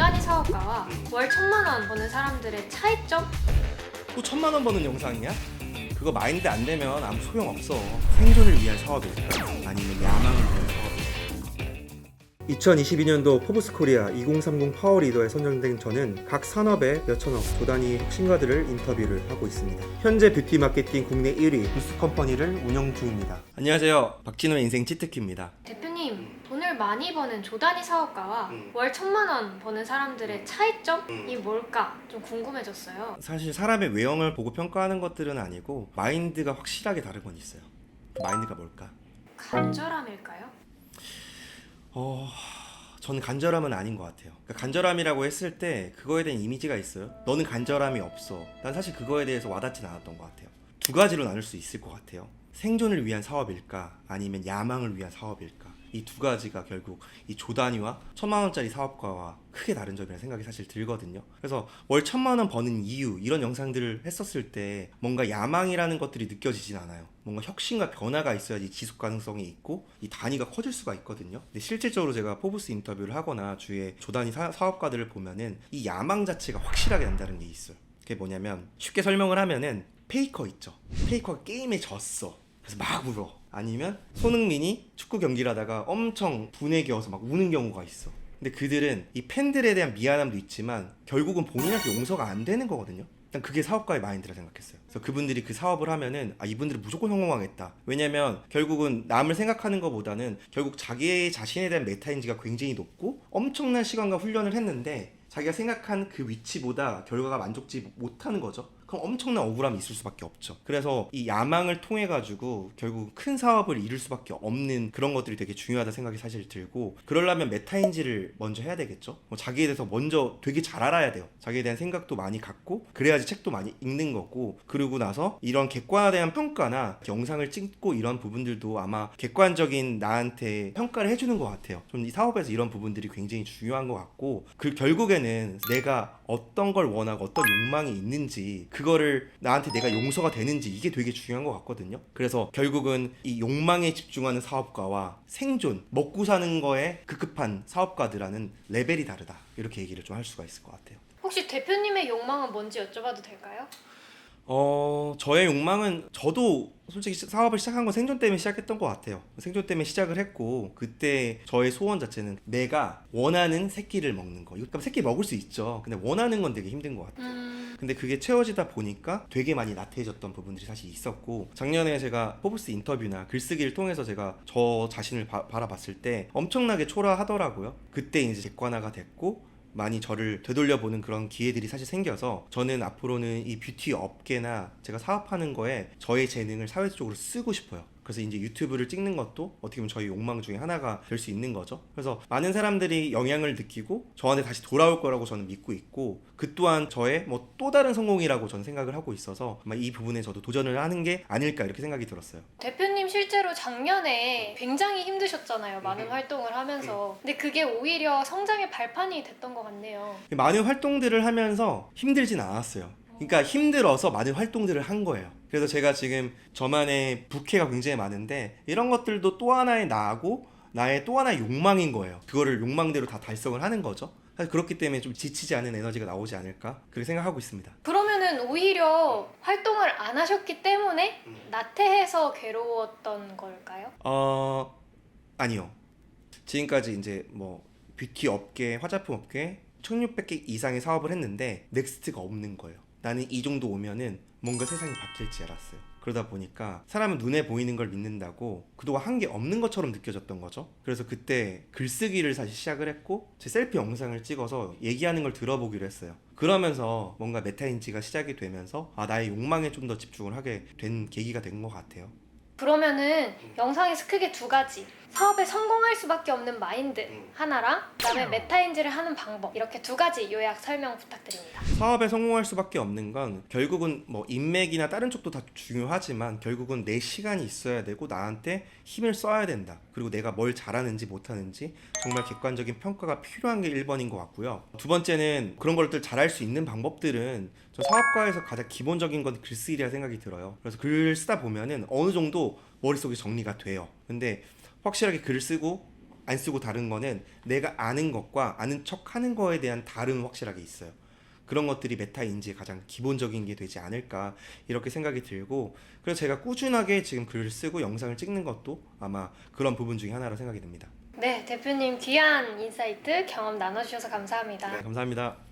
조단위 사업가와 월 1,000만 원 버는 사람들의 차이점? 또 1,000만 원 버는 영상이야? 그거 마인드 안 되면 아무 소용없어. 생존을 위한 사업일까? 아니면 야망을 위한 사업일까? 2022년도 포브스 코리아 2030 파워 리더에 선정된 저는 각 산업의 몇천억 조단위 혁신가들을 인터뷰를 하고 있습니다. 현재 뷰티 마케팅 국내 1위 부스 컴퍼니를 운영 중입니다. 안녕하세요. 박진호의 인생 치트키입니다. 대표님, 돈을 많이 버는 조단위 사업가와 월 1,000만 원 버는 사람들의 차이점이 뭘까 좀 궁금해졌어요. 사실 사람의 외형을 보고 평가하는 것들은 아니고 마인드가 확실하게 다른 건 있어요. 그 마인드가 뭘까? 간절함일까요? 저는 간절함은 아닌 것 같아요. 그러니까 간절함이라고 했을 때 그거에 대한 이미지가 있어요. 너는 간절함이 없어. 난 사실 그거에 대해서 와닿진 않았던 것 같아요. 두 가지로 나눌 수 있을 것 같아요. 생존을 위한 사업일까? 아니면 야망을 위한 사업일까? 이 두 가지가 결국 이 조단위와 1,000만 원짜리 사업가와 크게 다른 점이라는 생각이 사실 들거든요. 그래서 월 1,000만 원 버는 이유 이런 영상들을 했었을 때 뭔가 야망이라는 것들이 느껴지진 않아요. 뭔가 혁신과 변화가 있어야지 지속 가능성이 있고 이 단위가 커질 수가 있거든요. 근데 실질적으로 제가 포브스 인터뷰를 하거나 주위에 조단위 사업가들을 보면은 이 야망 자체가 확실하게 난다는 게 있어요. 그게 뭐냐면 쉽게 설명을 하면은 페이커 있죠. 페이커가 게임에 졌어. 그래서 막 울어. 아니면 손흥민이 축구 경기를 하다가 엄청 분해겨워서 막 우는 경우가 있어. 근데 그들은 이 팬들에 대한 미안함도 있지만 결국은 본인한테 용서가 안 되는 거거든요. 일단 그게 사업가의 마인드라 생각했어요. 그래서 그분들이 그 사업을 하면은 이분들은 무조건 성공하겠다. 왜냐면 결국은 남을 생각하는 것보다는 결국 자기 자신에 대한 메타인지가 굉장히 높고 엄청난 시간과 훈련을 했는데 자기가 생각한 그 위치보다 결과가 만족지 못하는 거죠. 그럼 엄청난 억울함이 있을 수밖에 없죠. 그래서 이 야망을 통해 가지고 결국 큰 사업을 이룰 수밖에 없는 그런 것들이 되게 중요하다 생각이 사실 들고, 그러려면 메타인지를 먼저 해야 되겠죠. 자기에 대해서 먼저 되게 잘 알아야 돼요. 자기에 대한 생각도 많이 갖고 그래야지 책도 많이 읽는 거고, 그러고 나서 이런 객관에 대한 평가나 영상을 찍고 이런 부분들도 아마 객관적인 나한테 평가를 해주는 것 같아요. 좀 이 사업에서 이런 부분들이 굉장히 중요한 것 같고, 그 결국에는 내가 어떤 걸 원하고 어떤 욕망이 있는지 그거를 나한테 내가 용서가 되는지 이게 되게 중요한 것 같거든요. 그래서 결국은 이 욕망에 집중하는 사업가와 생존, 먹고 사는 거에 급급한 사업가들과는 레벨이 다르다, 이렇게 얘기를 좀 할 수가 있을 것 같아요. 혹시 대표님의 욕망은 뭔지 여쭤봐도 될까요? 저의 욕망은, 저도 솔직히 사업을 시작한 건 생존 때문에 시작했던 것 같아요. 생존 때문에 시작을 했고, 그때 저의 소원 자체는 내가 원하는 새끼를 먹는 거. 그러니까 새끼 먹을 수 있죠. 근데 원하는 건 되게 힘든 것 같아요. 근데 그게 채워지다 보니까 되게 많이 나태해졌던 부분들이 사실 있었고, 작년에 제가 포브스 인터뷰나 글쓰기를 통해서 제가 저 자신을 바라봤을 때 엄청나게 초라하더라고요. 그때 이제 객관화가 됐고 많이 저를 되돌려보는 그런 기회들이 사실 생겨서, 저는 앞으로는 이 뷰티 업계나 제가 사업하는 거에 저의 재능을 사회적으로 쓰고 싶어요. 그래서 이제 유튜브를 찍는 것도 어떻게 보면 저희 욕망 중에 하나가 될 수 있는 거죠. 그래서 많은 사람들이 영향을 느끼고 저한테 다시 돌아올 거라고 저는 믿고 있고, 그 또한 저의 뭐 또 다른 성공이라고 저는 생각을 하고 있어서 아마 이 부분에 저도 도전을 하는 게 아닐까, 이렇게 생각이 들었어요. 대표님 실제로 작년에 굉장히 힘드셨잖아요. 많은 활동을 하면서. 근데 그게 오히려 성장의 발판이 됐던 것 같네요. 많은 활동들을 하면서 힘들진 않았어요. 그러니까 힘들어서 많은 활동들을 한 거예요. 그래서 제가 지금 저만의 부캐가 굉장히 많은데, 이런 것들도 또 하나의 나하고 나의 또 하나의 욕망인 거예요. 그거를 욕망대로 다 달성을 하는 거죠. 사실 그렇기 때문에 좀 지치지 않은 에너지가 나오지 않을까, 그렇게 생각하고 있습니다. 그러면은 오히려 활동을 안 하셨기 때문에 나태해서 괴로웠던 걸까요? 아니요. 지금까지 이제 뭐 뷰티 업계, 화장품 업계 1600개 이상의 사업을 했는데 넥스트가 없는 거예요. 나는 이 정도 오면은 뭔가 세상이 바뀔지 알았어요. 그러다 보니까 사람은 눈에 보이는 걸 믿는다고 그동안 한 게 없는 것처럼 느껴졌던 거죠. 그래서 그때 글쓰기를 사실 시작을 했고, 제 셀피 영상을 찍어서 얘기하는 걸 들어보기로 했어요. 그러면서 뭔가 메타인지가 시작이 되면서 나의 욕망에 좀 더 집중을 하게 된 계기가 된 것 같아요. 그러면은 영상에서 크게 두 가지, 사업에 성공할 수밖에 없는 마인드 하나랑 그다음에 메타인지를 하는 방법, 이렇게 두 가지 요약 설명 부탁드립니다. 사업에 성공할 수밖에 없는 건 결국은 뭐 인맥이나 다른 쪽도 다 중요하지만 결국은 내 시간이 있어야 되고 나한테 힘을 써야 된다. 그리고 내가 뭘 잘하는지 못하는지 정말 객관적인 평가가 필요한 게 1번인 것 같고요. 두 번째는 그런 것들 잘할 수 있는 방법들은 저 사업가에서 가장 기본적인 건 글쓰기라 생각이 들어요. 그래서 글 쓰다 보면은 어느 정도 머릿속에 정리가 돼요. 근데 확실하게 글을 쓰고 안 쓰고 다른 거는 내가 아는 것과 아는 척하는 거에 대한 다름은 확실하게 있어요. 그런 것들이 메타인지의 가장 기본적인 게 되지 않을까 이렇게 생각이 들고, 그래서 제가 꾸준하게 지금 글을 쓰고 영상을 찍는 것도 아마 그런 부분 중에 하나로 생각이 듭니다. 네, 대표님 귀한 인사이트 경험 나눠주셔서 감사합니다. 네, 감사합니다.